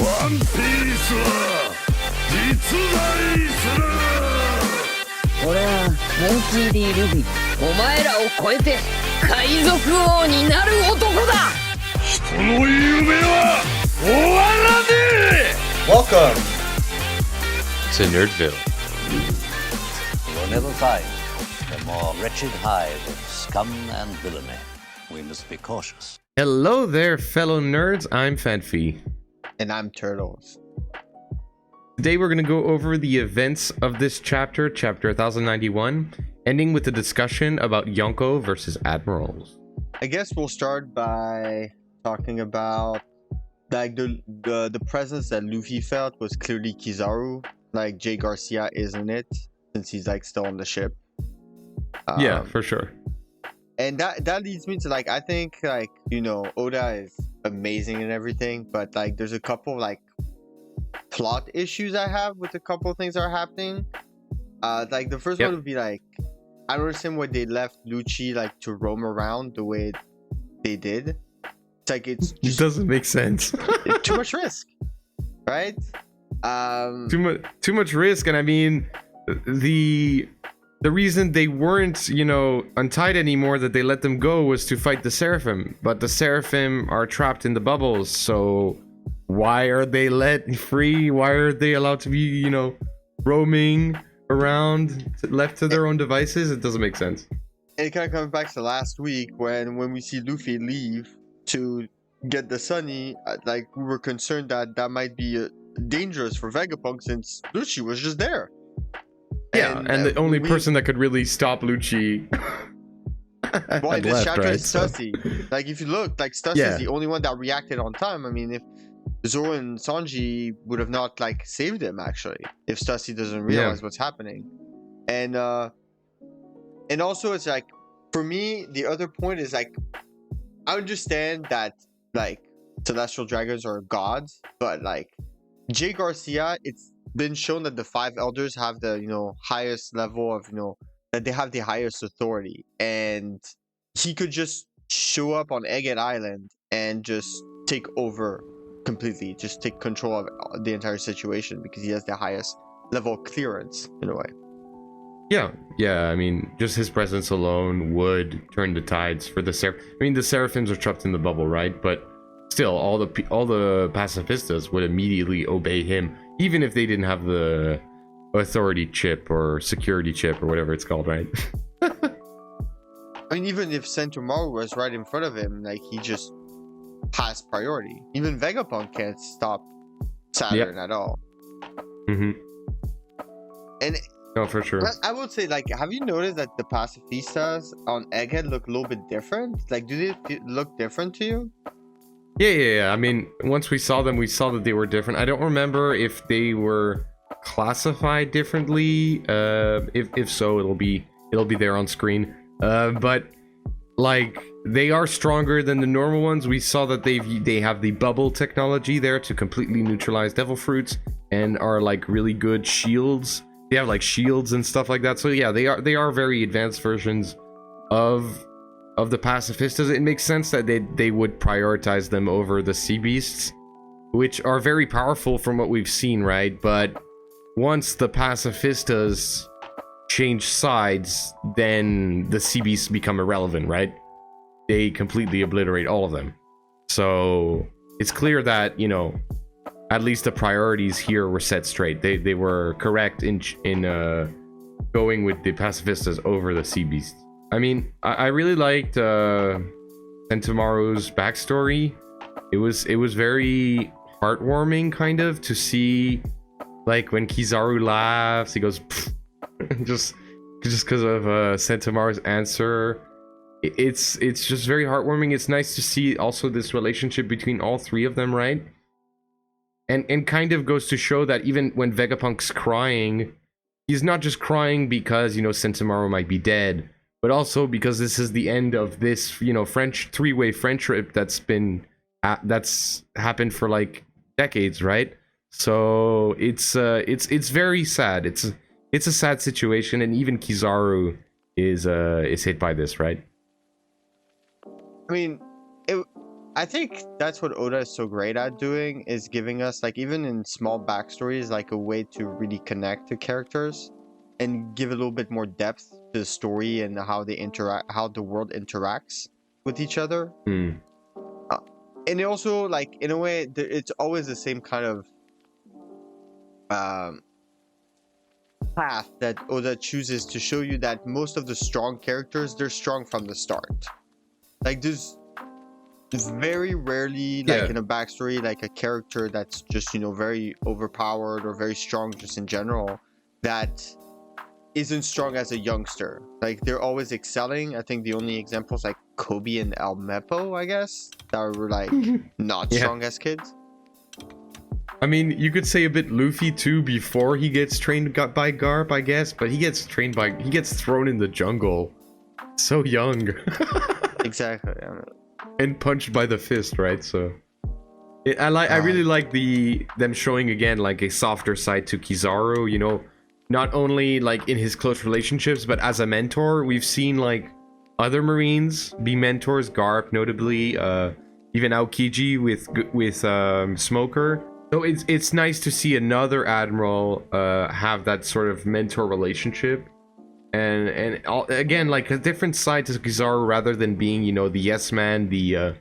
ワンピースは実在する。俺はモンキー D ルフィ、お前らを超えて海賊王になる男だ。人の夢は終わらねえ。 Welcome to Nerdville. We'll never find a more wretched hive of scum and villainy. We must be cautious. Hello there, fellow nerds. I'm Fanfi. and I'm Turtles. Today we're going to go over the events of this chapter, chapter 1091, ending with a discussion about Yonko versus Admirals. I guess we'll start by talking about like the presence that Luffy felt was clearly Kizaru. Like Jay Garcia isn't it, since he's like still on the ship. Yeah, for sure. And that leads me to like, I think like, you know, Oda is amazing and everything, but like there's a couple like plot issues I have with a couple of things that are happening. Like the first one would be like, I don't understand why they left Lucci like to roam around the way they did. It's like it doesn't make sense. Too much risk, right? Too much risk, and I mean the reason they weren't, you know, untied anymore, that they let them go, was to fight the Seraphim. But the Seraphim are trapped in the bubbles, so why are they let free? Why are they allowed to be, you know, roaming around, left to their own devices? It doesn't make sense. It kind of comes back to last week when we see Luffy leave to get the Sunny. Like we were concerned that might be dangerous for Vegapunk since Lucci was just there. Yeah, and the only person that could really stop Lucci. Well, in this chapter right? is Stussy. Like if you look, like Stussy is the only one that reacted on time. I mean, if Zoro and Sanji would have not like saved him actually, if Stussy doesn't realize what's happening. And also it's like, for me, the other point is like, I understand that like celestial dragons are gods, but like Jay Garcia, it's been shown that the five elders have the, you know, highest level of, you know, that they have the highest authority, and he could just show up on Egghead Island and just take over completely, just take control of the entire situation because he has the highest level of clearance in a way. Yeah, I mean, just his presence alone would turn the tides for the I mean, the Seraphims are trapped in the bubble, right? But still, all the pacifistas would immediately obey him, even if they didn't have the authority chip or security chip or whatever it's called, right? I mean, even if Sentomaru was right in front of him, like he just has priority. Even Vegapunk can't stop Saturn at all. Mm-hmm. And no, for sure. I would say, like, have you noticed that the pacifistas on Egghead look a little bit different? Like, do they look different to you? Yeah. I mean, once we saw them, we saw that they were different. I don't remember if they were classified differently. If so, it'll be there on screen. But like, they are stronger than the normal ones. We saw that they have the bubble technology there to completely neutralize devil fruits, and are like really good shields. They have like shields and stuff like that. So yeah, they are very advanced versions of the pacifistas. It makes sense that they would prioritize them over the sea beasts, which are very powerful from what we've seen, right? But once the pacifistas change sides, then the sea beasts become irrelevant, right? They completely obliterate all of them. So it's clear that, you know, at least the priorities here were set straight. They were correct in going with the pacifistas over the sea beasts. I mean, I really liked Sentomaru's backstory. It was very heartwarming, kind of, to see, like, when Kizaru laughs, he goes just because of Sentomaru's answer. It's just very heartwarming. It's nice to see also this relationship between all three of them, right? And kind of goes to show that even when Vegapunk's crying, he's not just crying because, you know, Sentomaru might be dead, but also because this is the end of this, you know, three-way friendship that's happened for like decades, right? So it's very sad. It's a sad situation, and even Kizaru is hit by this, right? I mean, I think that's what Oda is so great at doing, is giving us, like, even in small backstories, like a way to really connect to characters and give a little bit more depth to the story and how they interact, how the world interacts with each other. Hmm. And it also, like, in a way, it's always the same kind of path that Oda chooses to show you that most of the strong characters, they're strong from the start. Like, there's very rarely, like, in a backstory, like a character that's just, you know, very overpowered or very strong just in general, that isn't strong as a youngster. Like, they're always excelling. I think the only examples, like Kobe and El Mepo, I guess, that were like not strong as kids. I mean, you could say a bit Luffy too before he gets trained by Garp, I guess, but he gets thrown in the jungle so young. Exactly. And punched by the fist, right? So I really like them showing again like a softer side to Kizaru, you know, not only like in his close relationships, but as a mentor. We've seen like other Marines be mentors, Garp notably, even Aokiji with Smoker. So it's nice to see another admiral have that sort of mentor relationship, and again, like a different side to Kizaru rather than being, you know, the yes man, the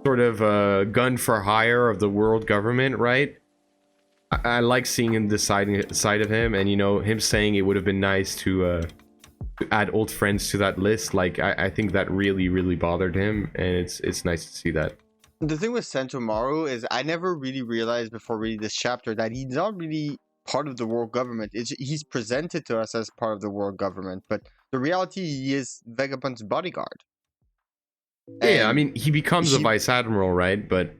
sort of gun for hire of the world government, right? I like seeing him side of him, and you know, him saying it would have been nice to add old friends to that list. Like I think that really bothered him, and it's nice to see that. The thing with Sentomaru is I never really realized before reading this chapter that he's not really part of the world government. He's presented to us as part of the world government, but the reality, he is Vegapunk's bodyguard. Yeah, I mean, he becomes a vice admiral, right? But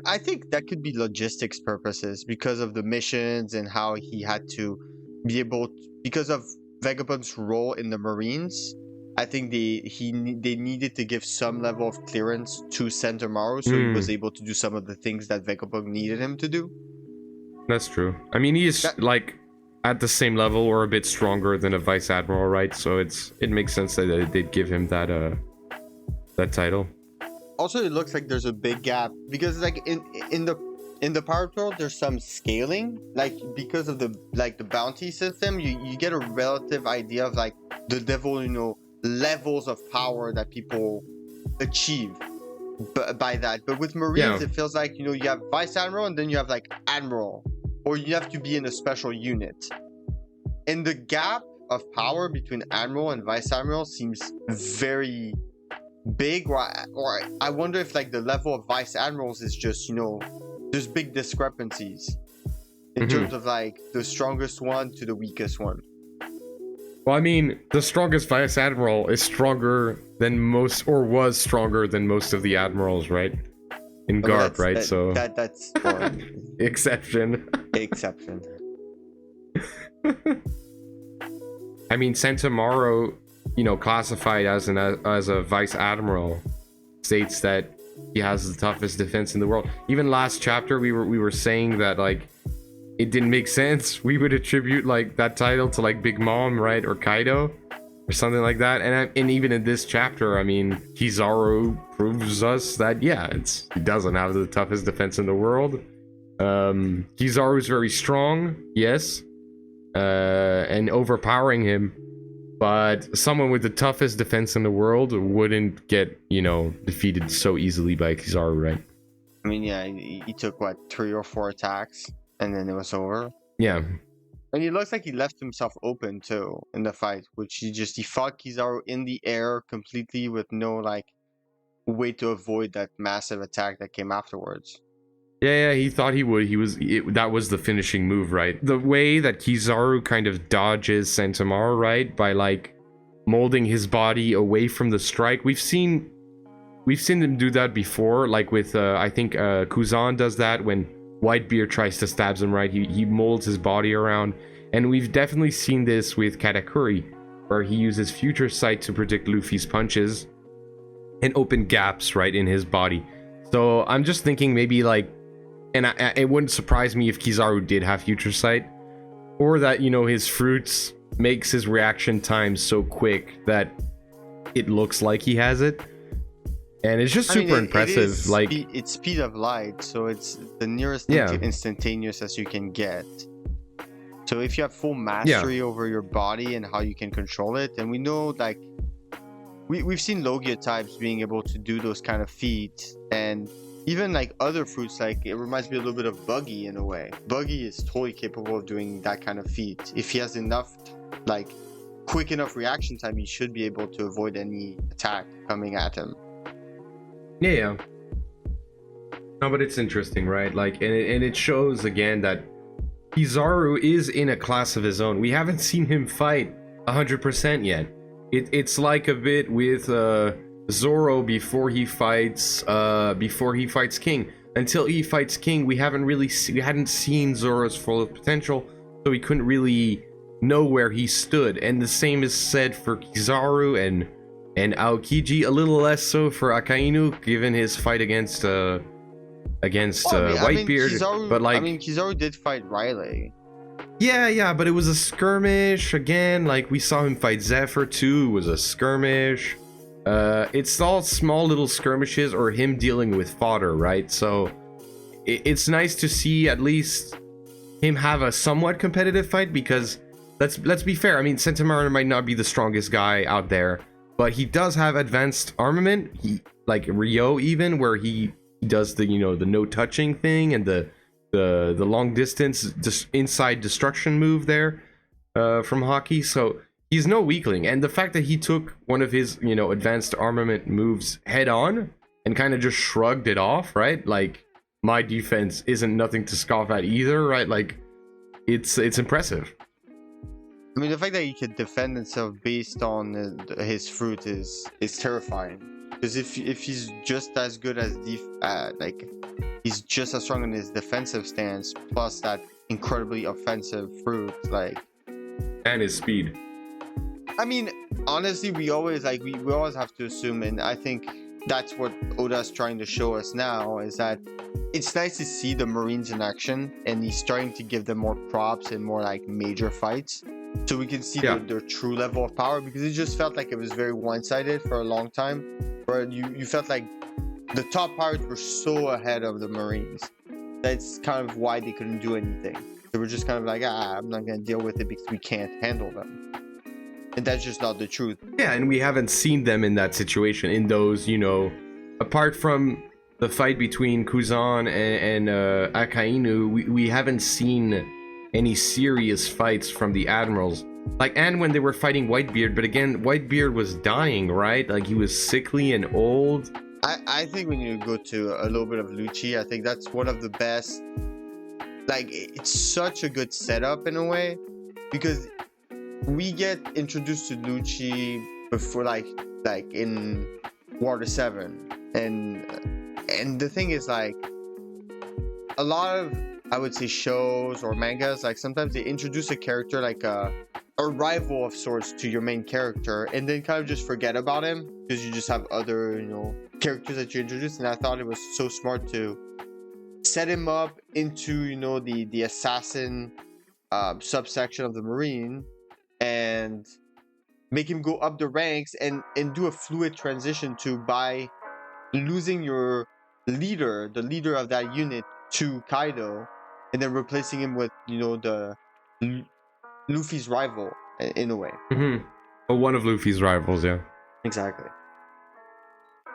I think that could be logistics purposes because of the missions and how he had to be able to, because of Vegapunk's role in the Marines. I think they needed to give some level of clearance to Sentomaru, so he was able to do some of the things that Vegapunk needed him to do. That's true. I mean, he is like at the same level or a bit stronger than a vice admiral, right? So it makes sense that they'd give him that title. Also, it looks like there's a big gap because, like, in the Pirate World, there's some scaling, like, because of the bounty system. You get a relative idea of like the devil, you know, levels of power that people achieve by that. But with Marines, it feels like, you know, you have Vice Admiral and then you have like Admiral, or you have to be in a special unit. And the gap of power between Admiral and Vice Admiral seems very big, or I wonder if like the level of Vice Admirals is just, you know, there's big discrepancies in terms of like the strongest one to the weakest one. Well, I mean, the strongest Vice Admiral is stronger than most, or was stronger than most of the admirals, right? In Garp, right? That's exception. Exception. I mean, Sentomaru, you know, classified as a Vice Admiral, states that he has the toughest defense in the world. Even last chapter, we were saying that like it didn't make sense. We would attribute like that title to like Big Mom, right, or Kaido, or something like that. And even in this chapter, I mean, Kizaru proves us that he doesn't have the toughest defense in the world. Kizaru is very strong, yes, and overpowering him. But someone with the toughest defense in the world wouldn't get, you know, defeated so easily by Kizaru, right? I mean, yeah, he took, what, 3 or 4 attacks, and then it was over? Yeah. And it looks like he left himself open, too, in the fight, which he fought Kizaru in the air completely with no, like, way to avoid that massive attack that came afterwards. Yeah, he thought he would. That was the finishing move, right? The way that Kizaru kind of dodges Sentomaru, right? By like molding his body away from the strike. We've seen him do that before, like with I think Kuzan does that when Whitebeard tries to stab him, right? He molds his body around. And we've definitely seen this with Katakuri, where he uses future sight to predict Luffy's punches and open gaps, right, in his body. So I'm just thinking maybe like, and it wouldn't surprise me if Kizaru did have future sight, or that, you know, his fruits makes his reaction time so quick that it looks like he has it. And it's just I mean, super it impressive. is Like, it's speed of light, so it's the nearest Yeah. thing to instantaneous as you can get. So if you have full mastery over your body and how you can control it, and we know like we've seen Logia types being able to do those kind of feats, and even like other fruits, like it reminds me a little bit of Buggy in a way. Buggy is totally capable of doing that kind of feat. If he has enough like quick enough reaction time, he should be able to avoid any attack coming at him. yeah. No, but it's interesting, right? Like, and it shows again that Kizaru is in a class of his own. We haven't seen him fight 100% yet. It's like a bit with Zoro before he fights King. Until he fights King, we hadn't seen Zoro's full potential, so we couldn't really know where he stood. And the same is said for Kizaru and Aokiji. A little less so for Akainu, given his fight against Whitebeard. Kizaru, but like, Kizaru did fight Riley. yeah, but it was a skirmish again. Like, we saw him fight Zephyr too. It was a skirmish. It's all small little skirmishes or him dealing with fodder, right? So it's nice to see at least him have a somewhat competitive fight, because let's be fair. I mean, Sentomaru might not be the strongest guy out there, but he does have advanced armament. He, like Ryo, even, where he does the the no touching thing and the long distance inside destruction move there from hockey. So he's no weakling, and the fact that he took one of his advanced armament moves head on and kind of just shrugged it off, right? Like, my defense isn't nothing to scoff at either, right? Like, it's impressive. I mean, the fact that he could defend himself based on his fruit is terrifying. Because if he's just as good as he's just as strong in his defensive stance, plus that incredibly offensive fruit, like, and his speed. I mean, honestly, we always have to assume, and I think that's what Oda's trying to show us now, is that it's nice to see the Marines in action, and he's starting to give them more props and more like major fights, so we can see their true level of power, because it just felt like it was very one-sided for a long time, where you felt like the top pirates were so ahead of the Marines. That's kind of why they couldn't do anything. They were just kind of like, I'm not going to deal with it because we can't handle them. And that's just not the truth. Yeah, and we haven't seen them in that situation, in those, apart from the fight between Kuzan and Akainu, we haven't seen any serious fights from the admirals. Like, and when they were fighting Whitebeard, but again, Whitebeard was dying, right? Like, he was sickly and old. I think we need to go to a little bit of Lucci. I think that's one of the best. Like, it's such a good setup in a way, because we get introduced to Lucci before, like in Water 7, and the thing is, like, a lot of, I would say, shows or mangas, like, sometimes they introduce a character like a rival of sorts to your main character, and then kind of just forget about him because you just have other characters that you introduce. And I thought it was so smart to set him up into the assassin subsection of the Marine, and make him go up the ranks and do a fluid transition to, by losing your leader, the leader of that unit, to Kaido, and then replacing him with the Luffy's rival in a way. Well, one of Luffy's rivals, yeah. Exactly.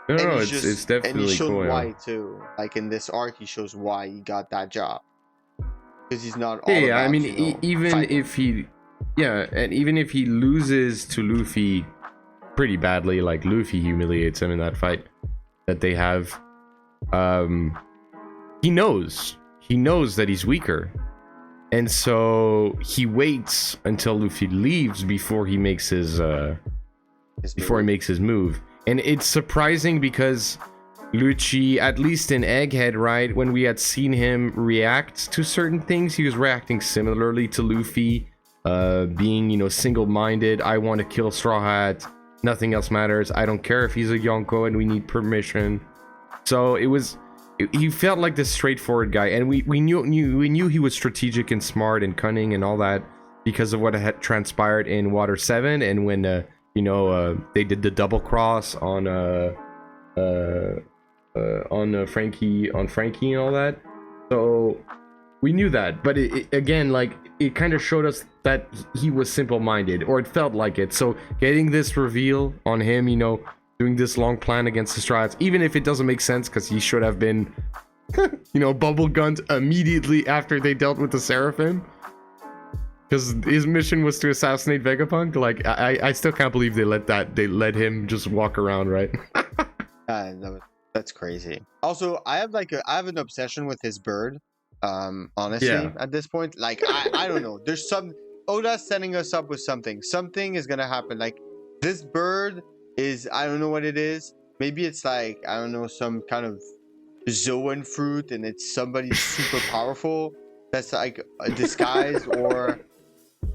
No, it's definitely and he showed cool. why too. Like, in this arc, he shows why he got that job, because he's not all Yeah, about, I mean, even fighting. if he, and even if he loses to Luffy pretty badly, like Luffy humiliates him in that fight that they have, he knows that he's weaker, and so he waits until Luffy leaves before he makes his move. And it's surprising because Lucci, at least in Egghead, right, when we had seen him react to certain things, he was reacting similarly to Luffy, being, single-minded. I want to kill Straw Hat. Nothing else matters. I don't care if he's a Yonko and we need permission. So he felt like this straightforward guy, and we knew he was strategic and smart and cunning and all that because of what had transpired in Water 7, and when they did the double cross on Frankie and all that. So we knew that, but again, like, it kind of showed us that he was simple-minded, or it felt like it. So getting this reveal on him, you know, doing this long plan against the Strides, even if it doesn't make sense, because he should have been, you know, bubble gunned immediately after they dealt with the Seraphim, because his mission was to assassinate Vegapunk. Like, I still can't believe they let him just walk around, right? That's crazy. Also, I have an obsession with his bird. Honestly, at this point, like, I don't know. There's some Oda's setting us up with something. Something is gonna happen. Like, this bird is, I don't know what it is. Maybe it's like, I don't know, some kind of Zoan fruit, and it's somebody super powerful that's like a disguise, or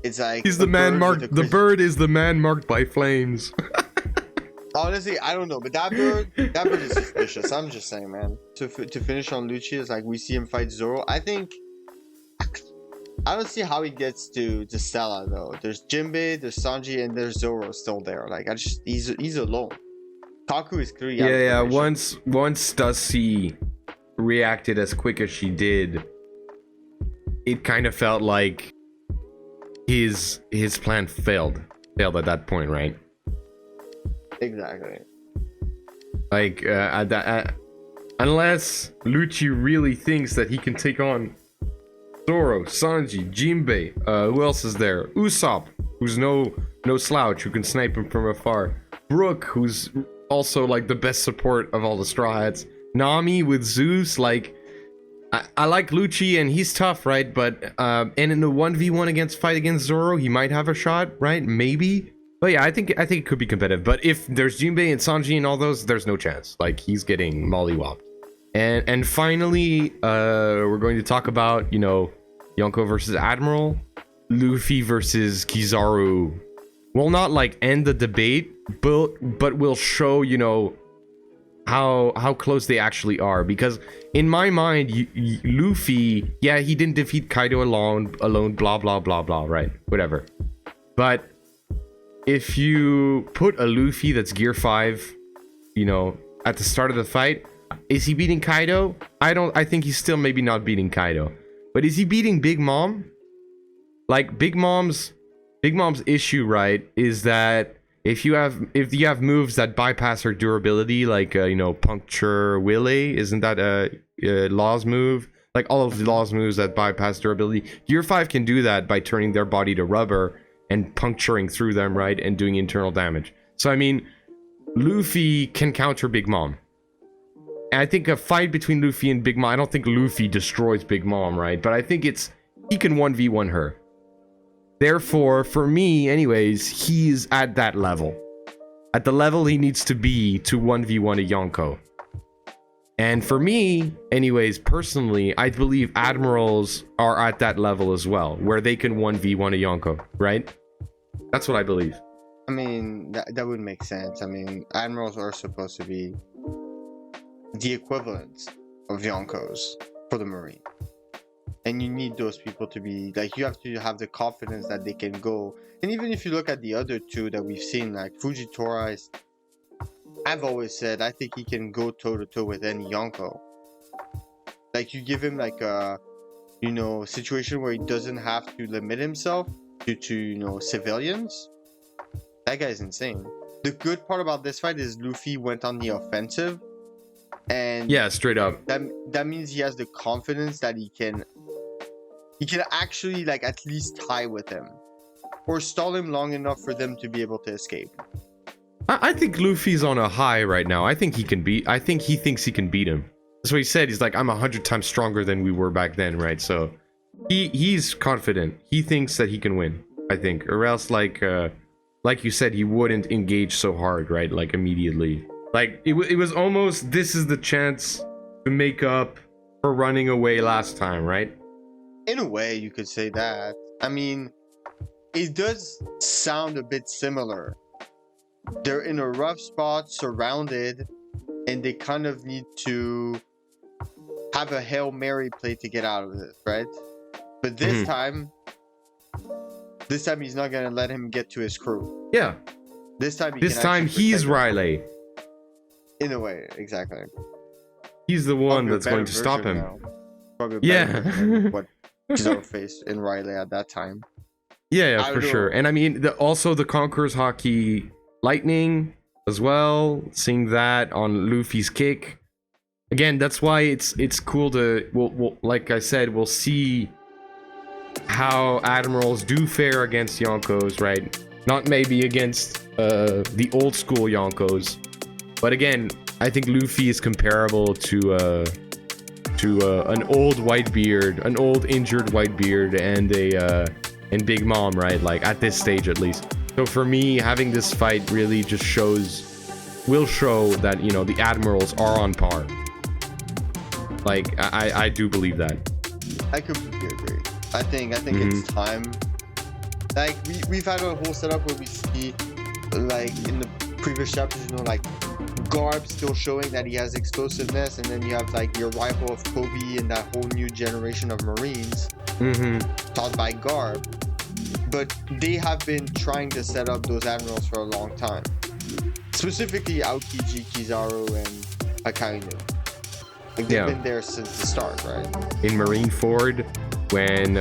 it's like he's the man marked. The bird is the man marked by flames. Honestly, I don't know, but that bird is suspicious. I'm just saying, man. To finish on Lucci, it's like we see him fight Zoro. I don't see how he gets to Stella though. There's Jinbei, there's Sanji, and there's Zoro still there. Like, he's alone. Kaku is clearly yeah. Once Stussy reacted as quick as she did, it kind of felt like his plan failed at that point, right? Exactly. Like, unless Lucci really thinks that he can take on Zoro, Sanji, Jinbei, who else is there? Usopp, who's no slouch, who can snipe him from afar. Brook, who's also like the best support of all the Straw Hats. Nami with Zeus, like, I like Lucci and he's tough, right? But and in the 1v1 against Zoro, he might have a shot, right? Maybe. But yeah, I think it could be competitive. But if there's Jinbei and Sanji and all those, there's no chance. Like, he's getting mollywopped. And finally, we're going to talk about, you know, Yonko versus Admiral, Luffy versus Kizaru. Will not like end the debate, but will show, you know, how close they actually are. Because in my mind, Luffy, yeah, he didn't defeat Kaido alone, blah blah blah blah, right? Whatever. But if you put a Luffy that's gear 5, you know, at the start of the fight, is he beating Kaido? I think he's still maybe not beating Kaido. But is he beating Big Mom? Like, Big Mom's issue, right, is that if you have moves that bypass her durability, like you know, Puncture Willy, isn't that a Law's move? Like, all of the Law's moves that bypass durability, Gear 5 can do that by turning their body to rubber and puncturing through them, right, and doing internal damage. So I mean, Luffy can counter Big Mom. And I think a fight between Luffy and Big Mom, I don't think Luffy destroys Big Mom, right? But I think he can 1v1 her. Therefore, for me, anyways, he's at that level. At the level he needs to be to 1v1 a Yonko. And for me, anyways, personally, I believe Admirals are at that level as well, where they can 1v1 a Yonko, right? That's what I believe. I mean, that would make sense. I mean, Admirals are supposed to be the equivalent of Yonkos for the Marine. And you need those people to be, like, you have to have the confidence that they can go. And even if you look at the other two that we've seen, like Fujitora, I've always said, I think he can go toe-to-toe with any Yonko. Like, you give him, like, a, you know, situation where he doesn't have to limit himself due to, you know, civilians. That guy's insane. The good part about this fight is Luffy went on the offensive. And yeah, straight up. That means he has the confidence that he can actually, like, at least tie with him. Or stall him long enough for them to be able to escape. I think Luffy's on a high right now. I think he thinks he can beat him. That's what he said. He's like, I'm 100 times stronger than we were back then, right? So he's confident. He thinks that he can win, I think. Or else, like you said, he wouldn't engage so hard, right? Like, immediately. Like, it was almost, this is the chance to make up for running away last time, right? In a way, you could say that. I mean, it does sound a bit similar. They're in a rough spot, surrounded, and they kind of need to have a Hail Mary play to get out of it, right? But this time he's not going to let him get to his crew. Yeah. This time he's Riley. In a way, exactly. He's the one Probably a that's going better to stop version him. now. Probably a better Yeah. version than what Kizaru faced in Riley at that time. Yeah, I for don't sure. know. And I mean, also the Conqueror's Hockey Lightning as well. Seeing that on Luffy's kick. Again, that's why it's cool to, we'll like I said, we'll see how Admirals do fare against Yonkos, right? Not maybe against the old school Yonkos, but again, I think Luffy is comparable to an old Whitebeard, an old injured Whitebeard, and Big Mom, right? Like at this stage at least. So for me, having this fight really just will show that, you know, the Admirals are on par. Like I do believe that. I completely agree. I think it's time. Like we've had a whole setup where we see, like in the previous chapters, you know, like Garb still showing that he has explosiveness, and then you have like your rival of Kobe and that whole new generation of Marines taught by Garb. But they have been trying to set up those admirals for a long time. Specifically Aokiji, Kizaru, and Akainu. Like they've been there since the start, right? In Marineford, when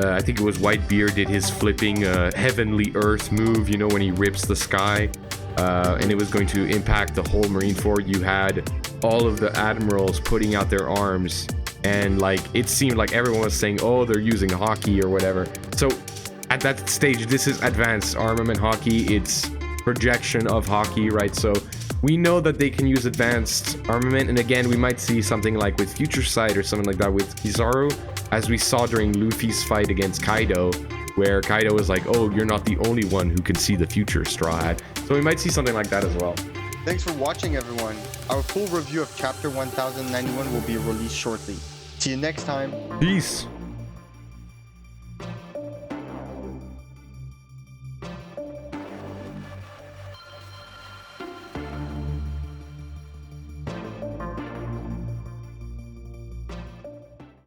I think it was Whitebeard did his flipping Heavenly Earth move, you know, when he rips the sky, and it was going to impact the whole Marineford. You had all of the admirals putting out their arms, and like it seemed like everyone was saying, oh, they're using hockey or whatever. So at that stage, this is advanced armament hockey. It's projection of hockey, right? So we know that they can use advanced armament, and again, we might see something like with Future Sight or something like that with Kizaru, as we saw during Luffy's fight against Kaido, where Kaido was like, oh, you're not the only one who can see the future, Straw Hat. So we might see something like that as well. Thanks for watching, everyone. Our full review of Chapter 1091 will be released shortly. See you next time. Peace.